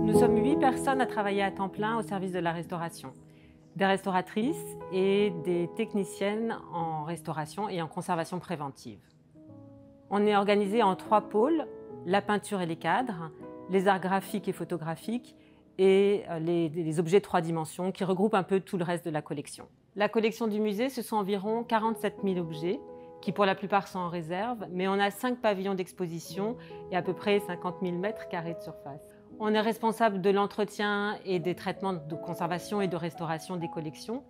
Nous sommes 8 personnes à travailler à temps plein au service de la restauration. Des restauratrices et des techniciennes en restauration et en conservation préventive. On est organisé en 3 pôles, la peinture et les cadres, les arts graphiques et photographiques et les objets 3 dimensions qui regroupent un peu tout le reste de la collection. La collection du musée, ce sont environ 47 000 objets qui pour la plupart sont en réserve, mais on a 5 pavillons d'exposition et à peu près 50 000 mètres carrés de surface. On est responsable de l'entretien et des traitements de conservation et de restauration des collections,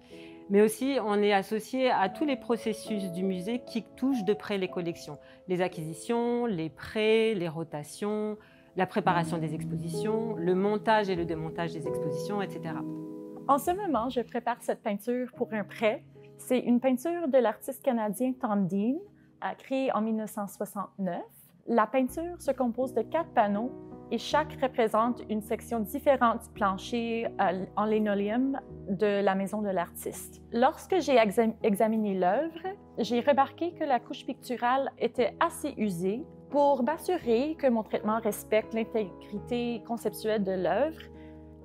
mais aussi on est associé à tous les processus du musée qui touchent de près les collections. Les acquisitions, les prêts, les rotations, la préparation des expositions, le montage et le démontage des expositions, etc. En ce moment, je prépare cette peinture pour un prêt. C'est une peinture de l'artiste canadien Tom Dean, créée en 1969. La peinture se compose de 4 panneaux et chaque représente une section différente du plancher en linoléum de la maison de l'artiste. Lorsque j'ai examiné l'œuvre, j'ai remarqué que la couche picturale était assez usée. Pour m'assurer que mon traitement respecte l'intégrité conceptuelle de l'œuvre,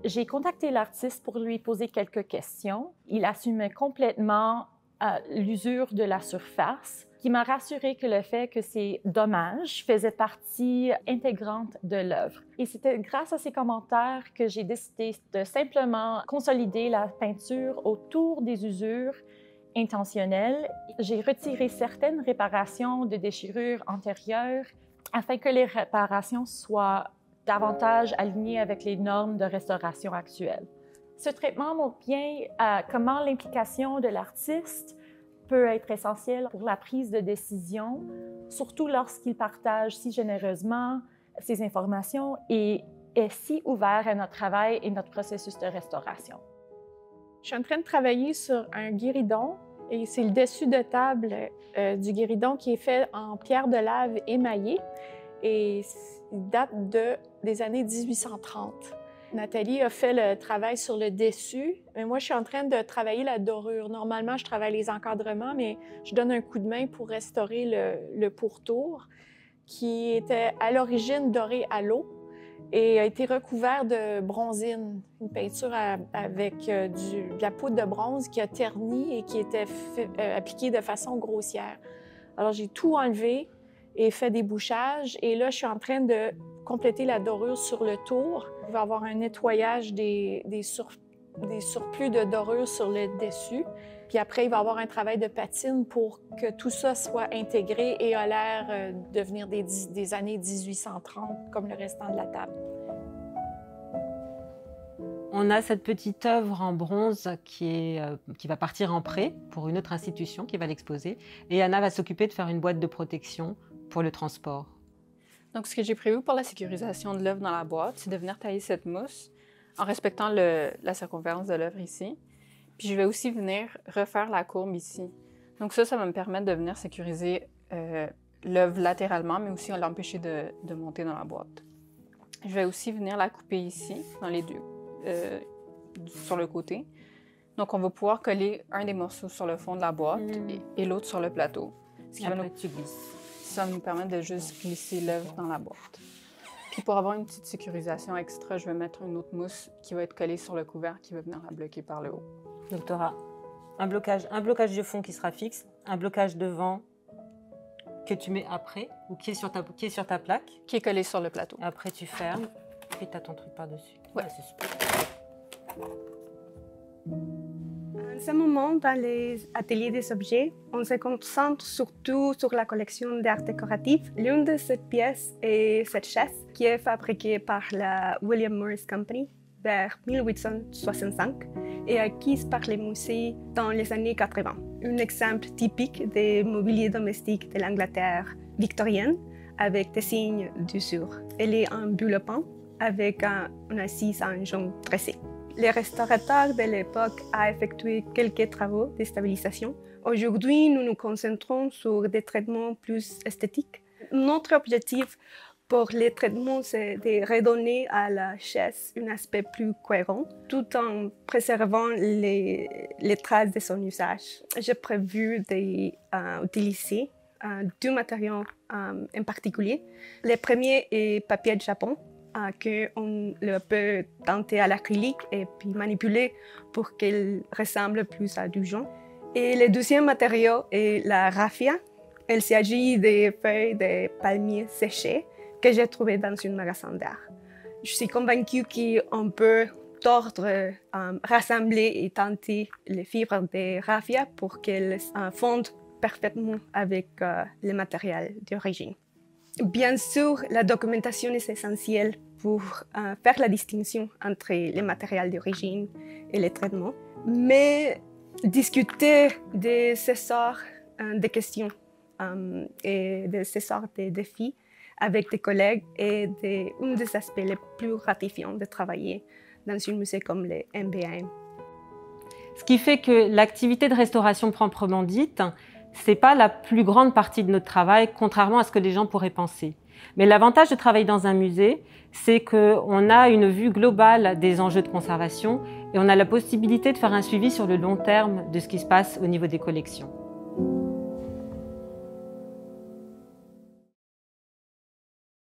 j'ai contacté l'artiste pour lui poser quelques questions. Il assumait complètement l'usure de la surface, qui m'a rassuré que le fait que ces dommages faisaient partie intégrante de l'œuvre. Et c'était grâce à ces commentaires que j'ai décidé de simplement consolider la peinture autour des usures intentionnelles. J'ai retiré certaines réparations de déchirures antérieures afin que les réparations soient davantage alignées avec les normes de restauration actuelles. Ce traitement montre bien comment l'implication de l'artiste peut être essentielle pour la prise de décision, surtout lorsqu'il partage si généreusement ses informations et est si ouvert à notre travail et notre processus de restauration. Je suis en train de travailler sur un guéridon et c'est le dessus de table du guéridon qui est fait en pierre de lave émaillée et il date des années 1830. Nathalie a fait le travail sur le dessus, mais moi, je suis en train de travailler la dorure. Normalement, je travaille les encadrements, mais je donne un coup de main pour restaurer le pourtour, qui était à l'origine doré à l'eau et a été recouvert de bronzine, une peinture avec de la poudre de bronze qui a terni et qui était appliquée de façon grossière. Alors, j'ai tout enlevé et fait des bouchages, et là, je suis en train de compléter la dorure sur le tour. Il va y avoir un nettoyage des surplus de dorure sur le dessus. Puis après, il va y avoir un travail de patine pour que tout ça soit intégré et a l'air de venir des années 1830, comme le restant de la table. On a cette petite œuvre en bronze qui va partir en prêt pour une autre institution qui va l'exposer. Et Anna va s'occuper de faire une boîte de protection pour le transport. Donc, ce que j'ai prévu pour la sécurisation de l'œuvre dans la boîte, c'est de venir tailler cette mousse en respectant la circonférence de l'œuvre ici. Puis, je vais aussi venir refaire la courbe ici. Donc, ça va me permettre de venir sécuriser l'œuvre latéralement, mais aussi l'empêcher de monter dans la boîte. Je vais aussi venir la couper ici, dans les deux, sur le côté. Donc, on va pouvoir coller un des morceaux sur le fond de la boîte et l'autre sur le plateau. Ce qui Après, tu glisses. Ça va nous permettre de juste glisser l'œuvre dans la boîte. Puis pour avoir une petite sécurisation extra, je vais mettre une autre mousse qui va être collée sur le couvercle qui va venir la bloquer par le haut. Donc tu auras un blocage de fond qui sera fixe, un blocage devant que tu mets après, ou qui est sur ta plaque. Qui est collé sur le plateau. Après tu fermes, et tu as ton truc par-dessus. Ouais. C'est super. En ce moment, dans les ateliers des objets, on se concentre surtout sur la collection d'art décoratif. L'une de ces pièces est cette chaise qui est fabriquée par la William Morris Company vers 1865 et acquise par les musées dans les années 80. Un exemple typique des mobiliers domestiques de l'Angleterre victorienne avec des signes d'usure. Elle est en bulle pain avec une assise en jaune tressé. Les restaurateurs de l'époque ont effectué quelques travaux de stabilisation. Aujourd'hui, nous nous concentrons sur des traitements plus esthétiques. Notre objectif pour les traitements, c'est de redonner à la chaise un aspect plus cohérent, tout en préservant les traces de son usage. J'ai prévu d'utiliser 2 matériaux en particulier. Le premier est papier de Japon, qu'on le peut teinter à l'acrylique et puis manipuler pour qu'elle ressemble plus à du jonc. Et le deuxième matériau est la raffia. Il s'agit des feuilles de palmiers séchées que j'ai trouvées dans un magasin d'art. Je suis convaincue qu'on peut tordre, rassembler et teinter les fibres de raffia pour qu'elles fondent parfaitement avec le matériel d'origine. Bien sûr, la documentation est essentielle pour faire la distinction entre les matériels d'origine et les traitements, mais discuter de ces sortes de questions et de ces sortes de défis avec des collègues est un des aspects les plus gratifiants de travailler dans un musée comme le MBM. Ce qui fait que l'activité de restauration proprement dite, ce n'est pas la plus grande partie de notre travail, contrairement à ce que les gens pourraient penser. Mais l'avantage de travailler dans un musée, c'est qu'on a une vue globale des enjeux de conservation et on a la possibilité de faire un suivi sur le long terme de ce qui se passe au niveau des collections.